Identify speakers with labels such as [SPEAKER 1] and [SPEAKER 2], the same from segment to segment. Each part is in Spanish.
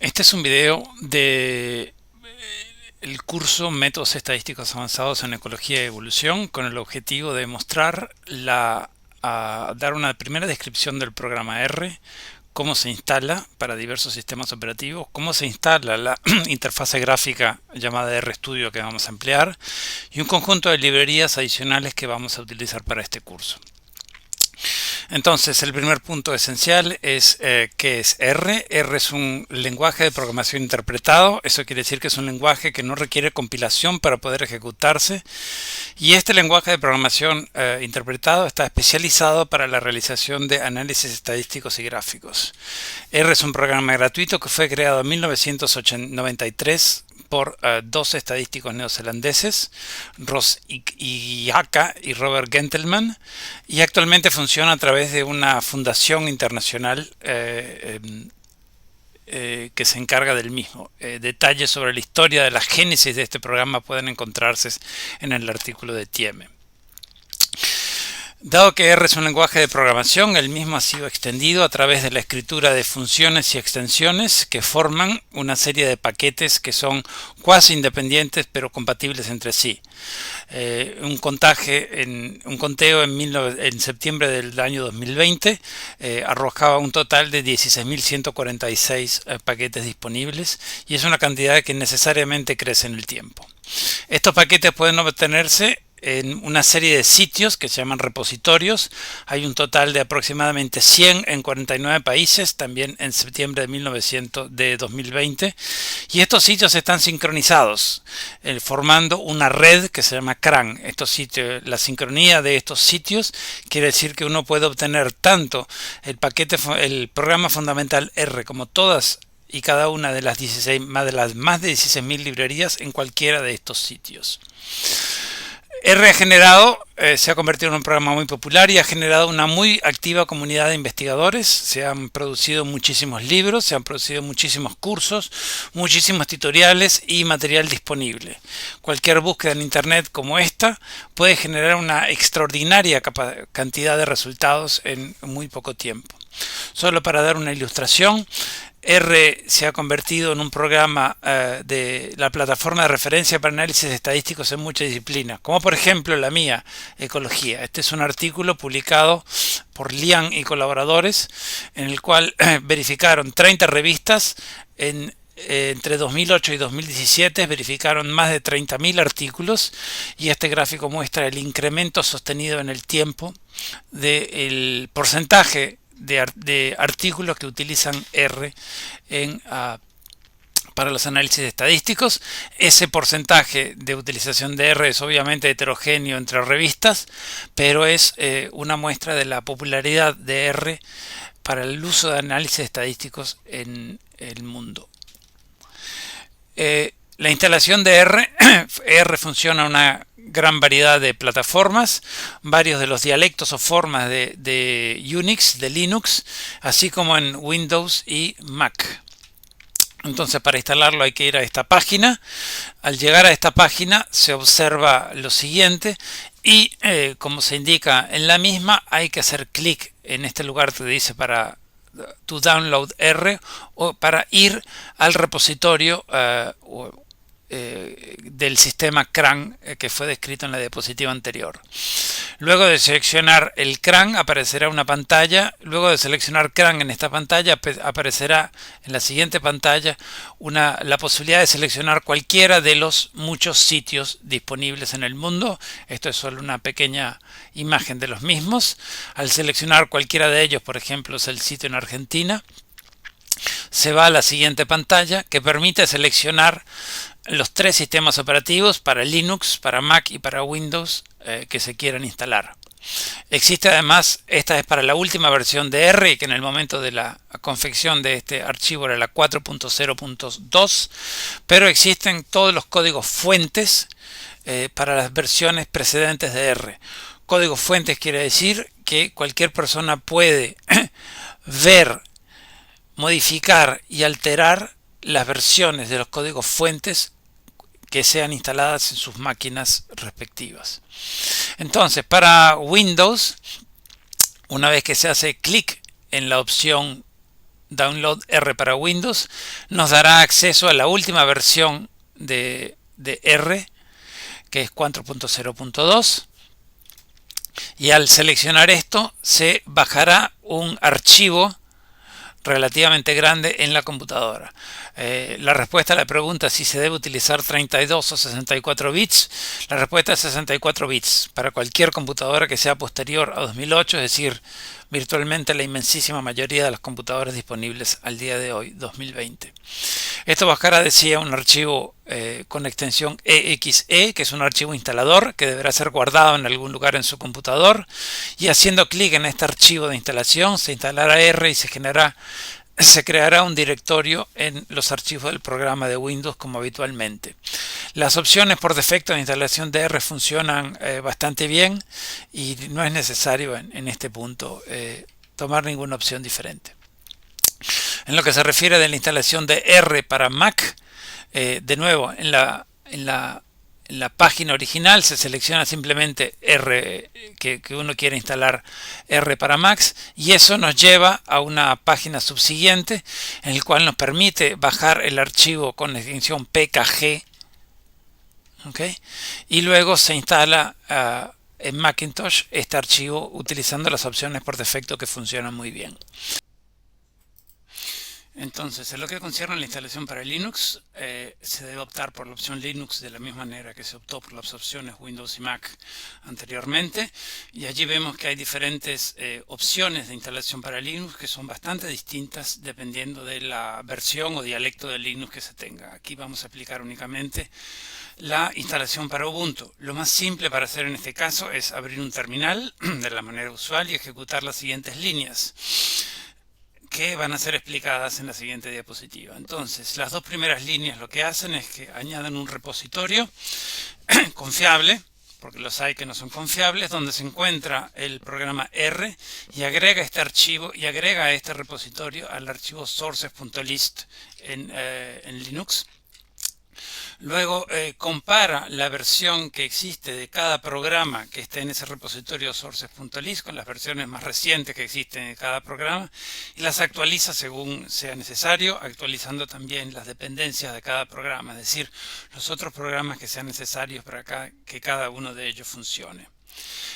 [SPEAKER 1] Este es un video de el curso Métodos Estadísticos Avanzados en Ecología y Evolución con el objetivo de mostrar dar una primera descripción del programa R, cómo se instala para diversos sistemas operativos, cómo se instala la interfase gráfica llamada RStudio que vamos a emplear y un conjunto de librerías adicionales que vamos a utilizar para este curso. Entonces, el primer punto esencial es ¿qué es R? R es un lenguaje de programación interpretado. Eso quiere decir que es un lenguaje que no requiere compilación para poder ejecutarse. Y este lenguaje de programación interpretado está especializado para la realización de análisis estadísticos y gráficos. R es un programa gratuito que fue creado en 1993 por dos estadísticos neozelandeses, Ross Iyaka y Robert Gentelman, y actualmente funciona a través de una fundación internacional que se encarga del mismo. Detalles sobre la historia de la génesis de este programa pueden encontrarse en el artículo de Thieme. Dado que R es un lenguaje de programación, el mismo ha sido extendido a través de la escritura de funciones y extensiones que forman una serie de paquetes que son cuasi independientes pero compatibles entre sí. Un conteo en septiembre del año 2020 arrojaba un total de 16.146 paquetes disponibles, y es una cantidad que necesariamente crece en el tiempo. Estos paquetes pueden obtenerse en una serie de sitios que se llaman repositorios. Hay un total de aproximadamente 100 en 49 países, también en septiembre de 2020. Y estos sitios están sincronizados, formando una red que se llama CRAN. La sincronía de estos sitios quiere decir que uno puede obtener tanto el programa fundamental R como todas y cada una de las más de 16.000 librerías en cualquiera de estos sitios. R se ha convertido en un programa muy popular y ha generado una muy activa comunidad de investigadores. Se han producido muchísimos libros, se han producido muchísimos cursos, muchísimos tutoriales y material disponible. Cualquier búsqueda en internet como esta puede generar una extraordinaria cantidad de resultados en muy poco tiempo. Solo para dar una ilustración, R se ha convertido en un programa de la plataforma de referencia para análisis estadísticos en muchas disciplinas, como por ejemplo la mía, ecología. Este es un artículo publicado por Lian y colaboradores, en el cual verificaron 30 revistas entre 2008 y 2017, verificaron más de 30.000 artículos, y este gráfico muestra el incremento sostenido en el tiempo del porcentaje de artículos que utilizan R para los análisis estadísticos. Ese porcentaje de utilización de R es obviamente heterogéneo entre revistas, pero es una muestra de la popularidad de R para el uso de análisis estadísticos en el mundo. La instalación de R funciona en una gran variedad de plataformas, varios de los dialectos o formas de Unix, de Linux, así como en Windows y Mac. Entonces, para instalarlo hay que ir a esta página. Al llegar a esta página se observa lo siguiente y como se indica en la misma, hay que hacer clic en este lugar que dice para to download R, o para ir al repositorio del sistema CRAN que fue descrito en la diapositiva anterior. Luego de seleccionar el CRAN aparecerá una pantalla. Luego de seleccionar CRAN en esta pantalla aparecerá en la siguiente pantalla la posibilidad de seleccionar cualquiera de los muchos sitios disponibles en el mundo. Esto es solo una pequeña imagen de los mismos. Al seleccionar cualquiera de ellos, por ejemplo, es el sitio en Argentina, se va a la siguiente pantalla que permite seleccionar los 3 sistemas operativos para Linux, para Mac y para Windows que se quieran instalar. Existe además, esta es para la última versión de R, que en el momento de la confección de este archivo era la 4.0.2, pero existen todos los códigos fuentes para las versiones precedentes de R. Códigos fuentes quiere decir que cualquier persona puede ver, modificar y alterar las versiones de los códigos fuentes que sean instaladas en sus máquinas respectivas. Entonces, para Windows, una vez que se hace clic en la opción Download R para Windows, nos dará acceso a la última versión de R, que es 4.0.2, y al seleccionar esto se bajará un archivo relativamente grande en la computadora. La respuesta a la pregunta si se debe utilizar 32 o 64 bits, la respuesta es 64 bits para cualquier computadora que sea posterior a 2008, es decir, virtualmente la inmensísima mayoría de las computadoras disponibles al día de hoy, 2020. Esto bajará, decía, un archivo con extensión exe, que es un archivo instalador que deberá ser guardado en algún lugar en su computador, y haciendo clic en este archivo de instalación se instalará R y se creará un directorio en los archivos del programa de Windows como habitualmente. Las opciones por defecto de instalación de R funcionan bastante bien y no es necesario en este punto tomar ninguna opción diferente. En lo que se refiere de la instalación de R para Mac, de nuevo, en la página original se selecciona simplemente R, que uno quiere instalar R para Mac, y eso nos lleva a una página subsiguiente en el cual nos permite bajar el archivo con la extensión pkg, ¿okay? Y luego se instala en Macintosh este archivo utilizando las opciones por defecto que funcionan muy bien. Entonces, en lo que concierne a la instalación para Linux, se debe optar por la opción Linux de la misma manera que se optó por las opciones Windows y Mac anteriormente. Y allí vemos que hay diferentes opciones de instalación para Linux que son bastante distintas dependiendo de la versión o dialecto de Linux que se tenga. Aquí vamos a aplicar únicamente la instalación para Ubuntu. Lo más simple para hacer en este caso es abrir un terminal de la manera usual y ejecutar las siguientes líneas, que van a ser explicadas en la siguiente diapositiva. Entonces, las dos primeras líneas lo que hacen es que añaden un repositorio confiable, porque los hay que no son confiables, donde se encuentra el programa R y agrega este archivo y agrega a este repositorio al archivo sources.list en Linux. Luego compara la versión que existe de cada programa que esté en ese repositorio sources.list con las versiones más recientes que existen de cada programa y las actualiza según sea necesario, actualizando también las dependencias de cada programa, es decir, los otros programas que sean necesarios para que cada uno de ellos funcione.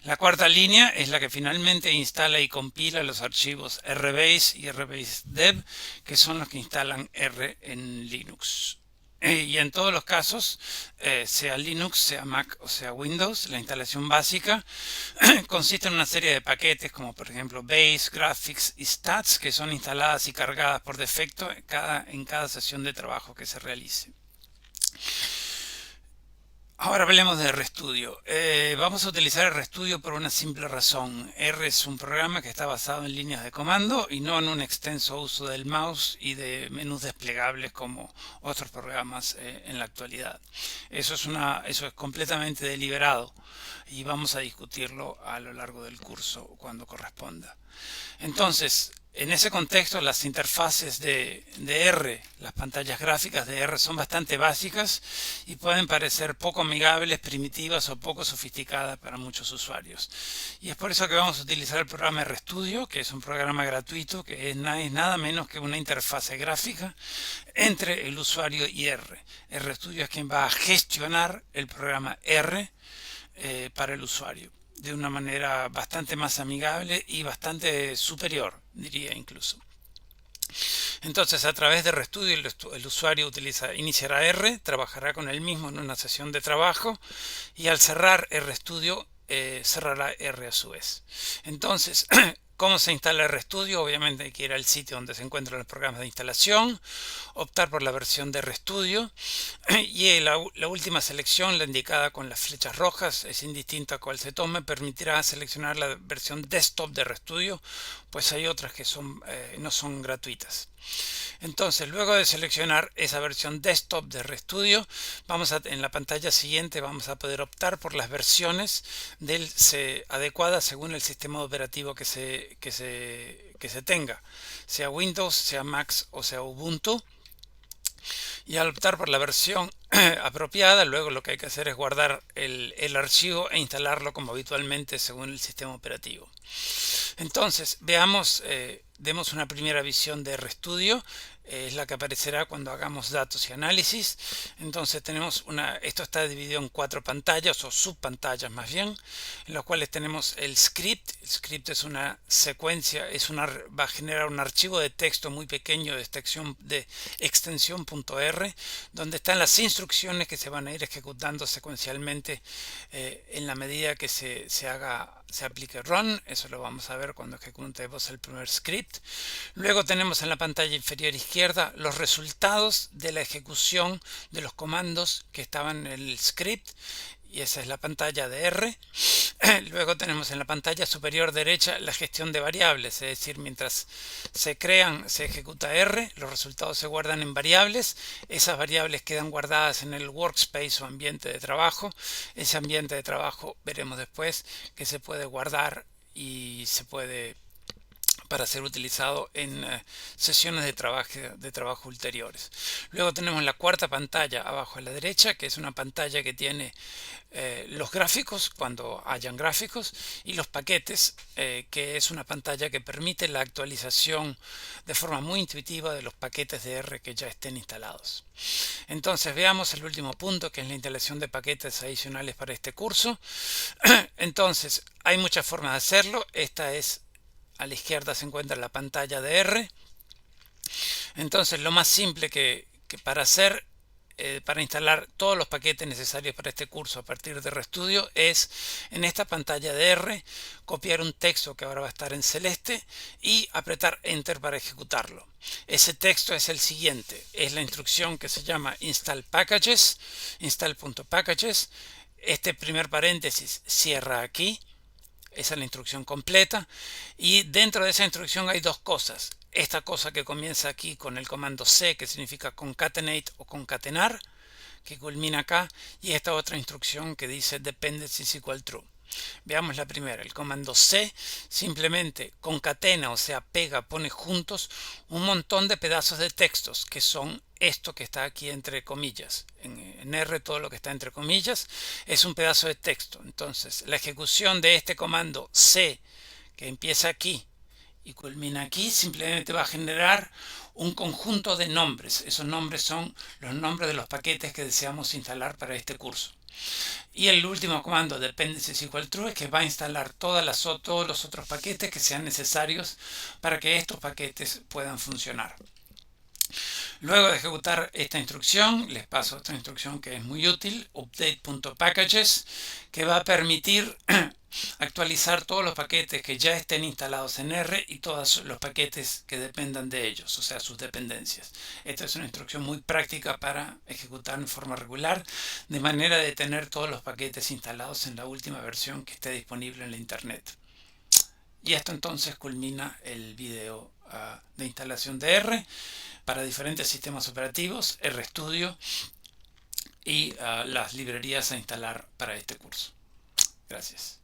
[SPEAKER 1] La cuarta línea es la que finalmente instala y compila los archivos rbase y rbase-dev, que son los que instalan R en Linux. Y en todos los casos, sea Linux, sea Mac o sea Windows, la instalación básica consiste en una serie de paquetes como por ejemplo Base, Graphics y Stats, que son instaladas y cargadas por defecto en cada sesión de trabajo que se realice. Ahora hablemos de RStudio. Vamos a utilizar RStudio por una simple razón. R es un programa que está basado en líneas de comando y no en un extenso uso del mouse y de menús desplegables como otros programas en la actualidad. Eso es completamente deliberado y vamos a discutirlo a lo largo del curso cuando corresponda. Entonces, en ese contexto, las interfaces de R, las pantallas gráficas de R son bastante básicas y pueden parecer poco amigables, primitivas o poco sofisticadas para muchos usuarios. Y es por eso que vamos a utilizar el programa RStudio, que es un programa gratuito que es nada menos que una interfase gráfica entre el usuario y R. RStudio es quien va a gestionar el programa R para el usuario de una manera bastante más amigable y bastante superior, diría incluso. Entonces, a través de RStudio el usuario iniciará R, trabajará con él mismo en una sesión de trabajo y al cerrar RStudio cerrará R a su vez. Entonces, ¿cómo se instala RStudio? Obviamente hay que ir al sitio donde se encuentran los programas de instalación, optar por la versión de RStudio y la última selección, la indicada con las flechas rojas, es indistinta a cuál se tome, permitirá seleccionar la versión desktop de RStudio, pues hay otras que no son gratuitas. Entonces, luego de seleccionar esa versión desktop de RStudio, en la pantalla siguiente vamos a poder optar por las versiones adecuadas según el sistema operativo que se tenga, sea Windows, sea Mac o sea Ubuntu. Y al optar por la versión apropiada, luego lo que hay que hacer es guardar el archivo e instalarlo como habitualmente según el sistema operativo. Entonces, veamos, demos una primera visión de RStudio, es la que aparecerá cuando hagamos datos y análisis. Entonces tenemos esto está dividido en 4 pantallas o subpantallas más bien, en las cuales tenemos el script. El script es una secuencia, va a generar un archivo de texto muy pequeño de extensión .r, donde están las instrucciones que se van a ir ejecutando secuencialmente en la medida que se aplique run. Eso lo vamos a ver cuando ejecutemos el primer script. Luego tenemos en la pantalla inferior izquierda los resultados de la ejecución de los comandos que estaban en el script, y esa es la pantalla de R. Luego tenemos en la pantalla superior derecha la gestión de variables, es decir, mientras se ejecuta R, los resultados se guardan en variables. Esas variables quedan guardadas en el workspace o ambiente de trabajo. Ese ambiente de trabajo veremos después que se puede guardar y se puede para ser utilizado en sesiones de trabajo ulteriores. Luego tenemos la cuarta pantalla abajo a la derecha, que es una pantalla que tiene los gráficos cuando hayan gráficos, y los paquetes, que es una pantalla que permite la actualización de forma muy intuitiva de los paquetes de R que ya estén instalados. Entonces veamos el último punto, que es la instalación de paquetes adicionales para este curso. Entonces hay muchas formas de hacerlo. Esta es, a la izquierda se encuentra la pantalla de R. Entonces lo más simple que para hacer, para instalar todos los paquetes necesarios para este curso a partir de RStudio, es en esta pantalla de R copiar un texto que ahora va a estar en celeste y apretar Enter para ejecutarlo. Ese texto es el siguiente, es la instrucción que se llama install packages, install.packages. Este primer paréntesis cierra aquí. Esa es la instrucción completa, y dentro de esa instrucción hay dos cosas. Esta cosa que comienza aquí con el comando C, que significa concatenate o concatenar, que culmina acá, y esta otra instrucción que dice dependencies equal true. Veamos la primera. El comando C simplemente concatena, o sea, pega, pone juntos un montón de pedazos de textos, que son esto que está aquí entre comillas. En R todo lo que está entre comillas es un pedazo de texto. Entonces la ejecución de este comando C, que empieza aquí y culmina aquí, simplemente va a generar un conjunto de nombres. Esos nombres son los nombres de los paquetes que deseamos instalar para este curso. Y el último comando, dependencies equal true, es que va a instalar todos los otros paquetes que sean necesarios para que estos paquetes puedan funcionar. Luego de ejecutar esta instrucción, les paso otra instrucción que es muy útil, update.packages, que va a permitir actualizar todos los paquetes que ya estén instalados en R y todos los paquetes que dependan de ellos, o sea, sus dependencias. Esta es una instrucción muy práctica para ejecutar en forma regular, de manera de tener todos los paquetes instalados en la última versión que esté disponible en la internet. Y esto entonces culmina el video de instalación de R para diferentes sistemas operativos, RStudio y las librerías a instalar para este curso. Gracias.